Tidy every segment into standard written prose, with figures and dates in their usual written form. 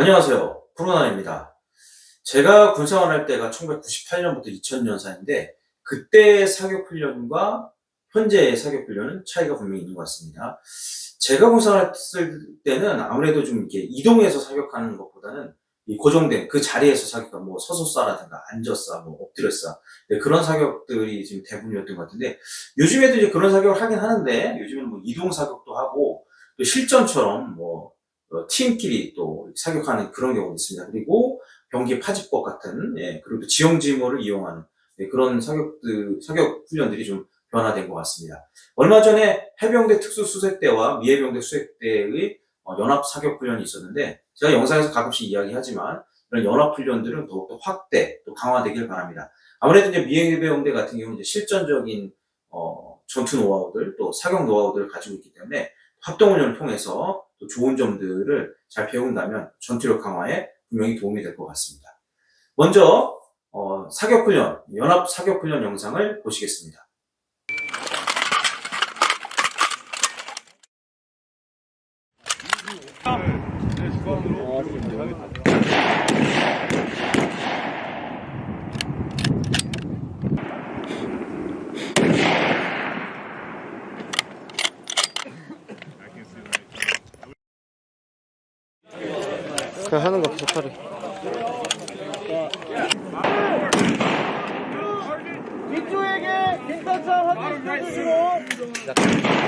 안녕하세요. 코로나입니다. 제가 군 생활할 때가 1998년부터 2000년 사이인데 그때의 사격 훈련과 현재의 사격 훈련은 차이가 분명히 있는 것 같습니다. 제가 군 생활했을 때는 아무래도 좀 이렇게 이동해서 사격하는 것보다는 이 고정된 그 자리에서 사격하 뭐 서서 쏴라든가 앉아서 쏴, 뭐 엎드려 쏴. 네, 그런 사격들이 지금 대부분이었던 것 같은데 요즘에도 이제 그런 사격을 하긴 하는데 요즘에는 뭐 이동 사격도 하고 또 실전처럼 뭐 팀끼리 또 사격하는 그런 경우도 있습니다. 그리고 병기 파지법 같은, 예, 그리고 또 지형지물을 이용하는, 예, 그런 사격 훈련들이 좀 변화된 것 같습니다. 얼마 전에 해병대 특수수색대와 미해병대 수색대의 연합 사격 훈련이 있었는데 제가 영상에서 가끔씩 이야기하지만 이런 연합 훈련들은 더욱더 확대 또 강화되길 바랍니다. 아무래도 이제 미해병대 같은 경우는 이제 실전적인 전투 노하우들 또 사격 노하우들을 가지고 있기 때문에 합동훈련을 통해서 또 좋은 점들을 잘 배운다면 전투력 강화에 분명히 도움이 될 것 같습니다. 먼저 사격훈련, 연합 사격훈련 영상을 보시겠습니다. 그냥 하는 거 계속 하래. 뒤쪽에게 빈탄차 확인시켜주시고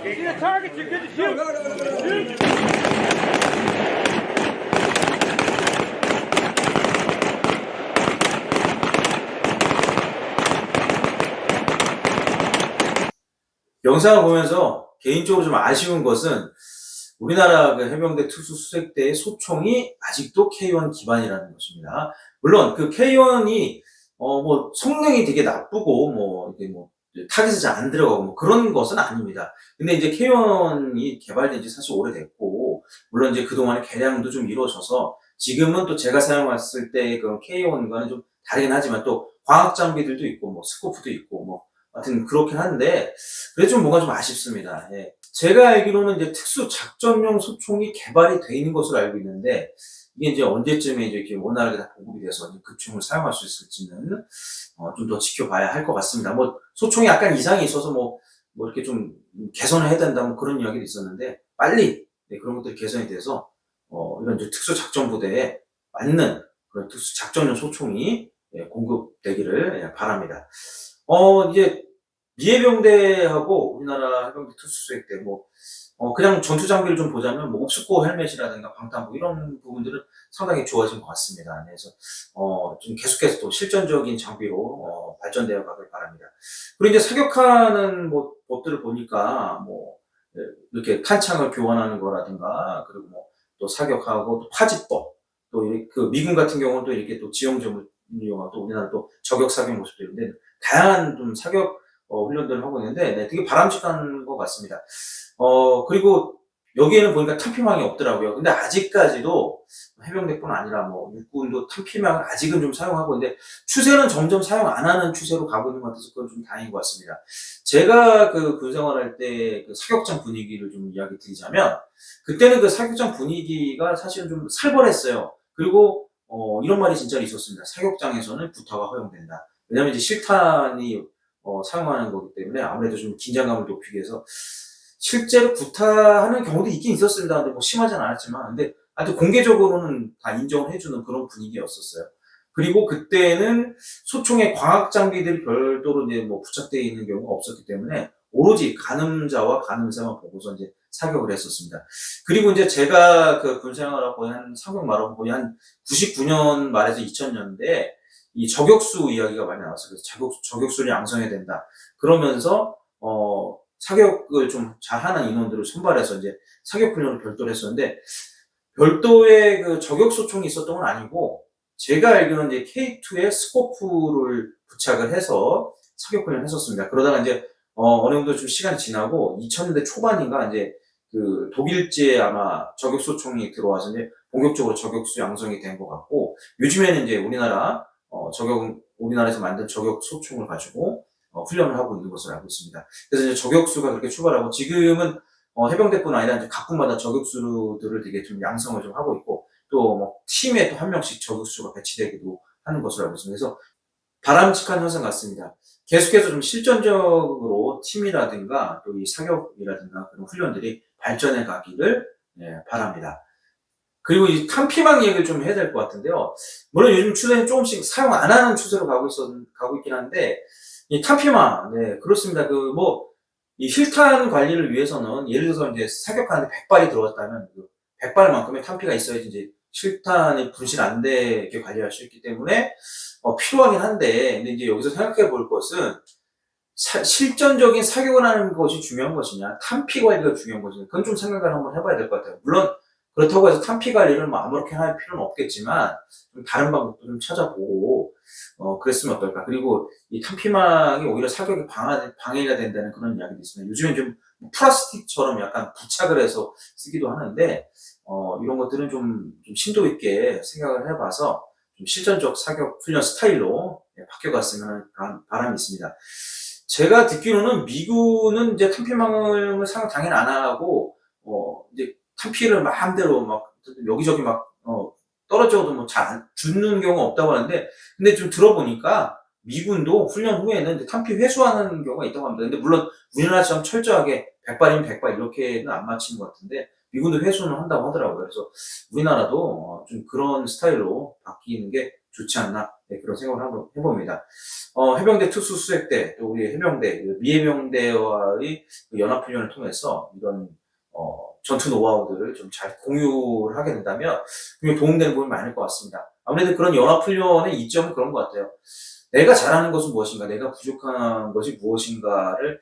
See the target, you're good to shoot. 영상을 보면서 개인적으로 좀 아쉬운 것은 우리나라 그 해병대 특수수색대의 소총이 아직도 K1 기반이라는 것입니다. 물론 그 K1이 뭐 성능이 되게 나쁘고 뭐 이게 뭐 타겟에 잘 안 들어가고 뭐 그런 것은 아닙니다. 근데 이제 K1이 개발된 지 사실 오래됐고 물론 이제 그동안에 개량도 좀 이루어져서 지금은 또 제가 사용했을 때 그 K1과는 좀 다르긴 하지만 또 광학 장비들도 있고 뭐 스코프도 있고 뭐 하여튼 그렇긴 한데 그래도 좀 뭔가 좀 아쉽습니다. 예. 제가 알기로는 이제 특수 작전용 소총이 개발이 돼 있는 것으로 알고 있는데 이게 이제 언제쯤에 이제 이렇게 원활하게 다 보급이 돼서 이제 그 총을 사용할 수 있을지는 좀 더 지켜봐야 할 것 같습니다. 뭐 소총이 약간 이상이 있어서 뭐 이렇게 좀 개선을 해야 된다 뭐 그런 이야기도 있었는데 빨리, 네, 그런 것들이 개선이 돼서 이런 이제 특수 작전 부대에 맞는 그런 특수 작전용 소총이, 예, 공급되기를, 예, 바랍니다. 이제 미해병대하고 우리나라 해병대 특수수색대 그냥 전투 장비를 좀 보자면 뭐 옵스코 헬멧이라든가 방탄복 이런 부분들은 상당히 좋아진 것 같습니다. 네, 그래서 좀 계속해서 또 실전적인 장비로 발전되어 가길 바랍니다. 그리고 이제 사격하는 뭐 법들을 보니까 뭐, 예, 이렇게 탄창을 교환하는 거라든가 그리고 뭐 또 사격하고 또 파지법 또 그 미군 같은 경우는 또 이렇게 또 지형점을 이용하고 또 우리나라 또 저격 사격 모습도 있는데 다양한 좀 사격 훈련들을 하고 있는데, 네, 되게 바람직한 것 같습니다. 그리고 여기에는 보니까 탄피망이 없더라고요. 근데 아직까지도 해병대뿐 아니라 뭐 육군도 탄피망을 아직은 좀 사용하고 있는데 추세는 점점 사용 안 하는 추세로 가고 있는 것 같아서 그건 좀 다행인 것 같습니다. 제가 그 군 생활할 때 그 사격장 분위기를 좀 이야기 드리자면 그때는 그 사격장 분위기가 사실은 좀 살벌했어요. 그리고 이런 말이 진짜로 있었습니다. "사격장에서는 구타가 허용된다." 왜냐하면 이제 실탄이 사용하는 거기 때문에 아무래도 좀 긴장감을 높이기 위해서 실제로 구타하는 경우도 있긴 있었습니다. 근데 뭐 심하진 않았지만 근데 하여튼 공개적으로는 다 인정을 해 주는 그런 분위기였었어요. 그리고 그때는 소총에 광학 장비들이 별도로 이제 뭐 부착되어 있는 경우가 없었기 때문에 오로지 가늠자와 가늠사만 보고서 이제 사격을 했었습니다. 그리고 이제 제가 그 군 생활하고 거의 한 사격 말하고 거의 한 99년 말에서 2000년대에 이 저격수 이야기가 많이 나왔어요. 그래서 저격수를 양성해야 된다. 그러면서 사격을 좀 잘하는 인원들을 선발해서 이제 사격 훈련을 별도로 했었는데 별도의 그 저격 소총이 있었던 건 아니고 제가 알기로는 이제 K2에 스코프를 부착을 해서 사격 훈련을 했었습니다. 그러다가 이제 어느 정도 좀 시간이 지나고 2000년대 초반인가 이제 그 독일제 아마 저격소총이 들어와서 이제 본격적으로 저격수 양성이 된 것 같고, 요즘에는 이제 우리나라에서 만든 저격소총을 가지고 훈련을 하고 있는 것으로 알고 있습니다. 그래서 이제 저격수가 그렇게 출발하고, 지금은 해병대뿐 아니라 이제 각군마다 저격수들을 되게 좀 양성을 좀 하고 있고, 또 뭐 팀에 또 한 명씩 저격수가 배치되기도 하는 것으로 알고 있습니다. 그래서 바람직한 현상 같습니다. 계속해서 좀 실전적으로 팀이라든가 또 이 사격이라든가 그런 훈련들이 발전해 가기를 바랍니다. 그리고 이 탄피망 얘기를 좀 해야 될 것 같은데요. 물론 요즘 추세는 조금씩 사용 안 하는 추세로 가고 있긴 한데, 이 탄피망, 네, 그렇습니다. 이 힐탄 관리를 위해서는 예를 들어서 이제 사격하는데 100발이 들어왔다면, 100발만큼의 탄피가 있어야지 이제 실탄이 분실 안 되게 관리할 수 있기 때문에, 필요하긴 한데, 근데 이제 여기서 생각해 볼 것은, 실전적인 사격을 하는 것이 중요한 것이냐, 탄피 관리가 중요한 것이냐, 그건 좀 생각을 한번 해봐야 될 것 같아요. 물론, 그렇다고 해서 탄피 관리를 뭐 아무렇게 할 필요는 없겠지만, 좀 다른 방법도 좀 찾아보고, 그랬으면 어떨까. 그리고 이 탄피망이 오히려 사격에 방해가 된다는 그런 이야기도 있습니다. 요즘엔 좀 플라스틱처럼 약간 부착을 해서 쓰기도 하는데, 이런 것들은 좀 심도 있게 생각을 해봐서, 좀 실전적 사격 훈련 스타일로 바뀌어갔으면 하는 바람이 있습니다. 제가 듣기로는 미군은 이제 탄피망을 사용 당연히 안 하고, 이제 탄피를 마음대로 막 여기저기 막 떨어져도 뭐 잘 안 죽는 경우가 없다고 하는데, 근데 좀 들어보니까 미군도 훈련 후에는 이제 탄피 회수하는 경우가 있다고 합니다. 근데 물론 우리나라처럼 철저하게 100발이면 100발 이렇게는 안 맞히는 것 같은데, 미군도 회수는 한다고 하더라고요. 그래서 우리나라도 좀 그런 스타일로 바뀌는 게 좋지 않나, 그런 생각을 한번 해봅니다. 해병대 특수수색대, 또 우리 해병대, 미해병대와의 연합훈련을 통해서 이런 전투 노하우들을 좀 잘 공유를 하게 된다면 그게 도움되는 부분이 많을 것 같습니다. 아무래도 그런 연합훈련의 이점은 그런 것 같아요. 내가 잘하는 것은 무엇인가, 내가 부족한 것이 무엇인가를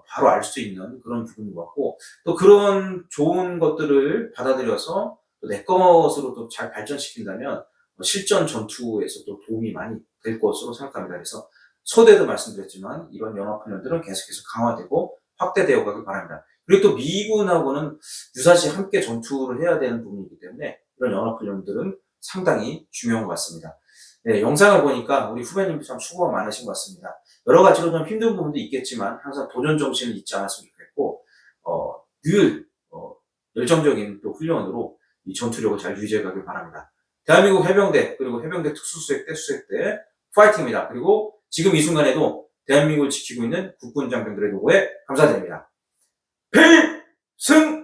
바로 알 수 있는 그런 부분인 것 같고, 또 그런 좋은 것들을 받아들여서 또 내 것으로 또 잘 발전시킨다면 실전 전투에서 또 도움이 많이 될 것으로 생각합니다. 그래서 소대도 말씀드렸지만 이런 연합훈련들은 계속해서 강화되고 확대되어 가길 바랍니다. 그리고 또 미군하고는 유사시 함께 전투를 해야 되는 부분이기 때문에 이런 연합훈련들은 상당히 중요한 것 같습니다. 네, 영상을 보니까 우리 후배님도 참 수고가 많으신 것 같습니다. 여러 가지로 좀 힘든 부분도 있겠지만 항상 도전 정신을 잊지 않았으면 좋겠고, 늘 열정적인 또 훈련으로 이 전투력을 잘 유지해 가길 바랍니다. 대한민국 해병대, 그리고 해병대 특수수색대, 수색대 파이팅입니다. 그리고 지금 이 순간에도 대한민국을 지키고 있는 국군 장병들의 노고에 감사드립니다. 필승!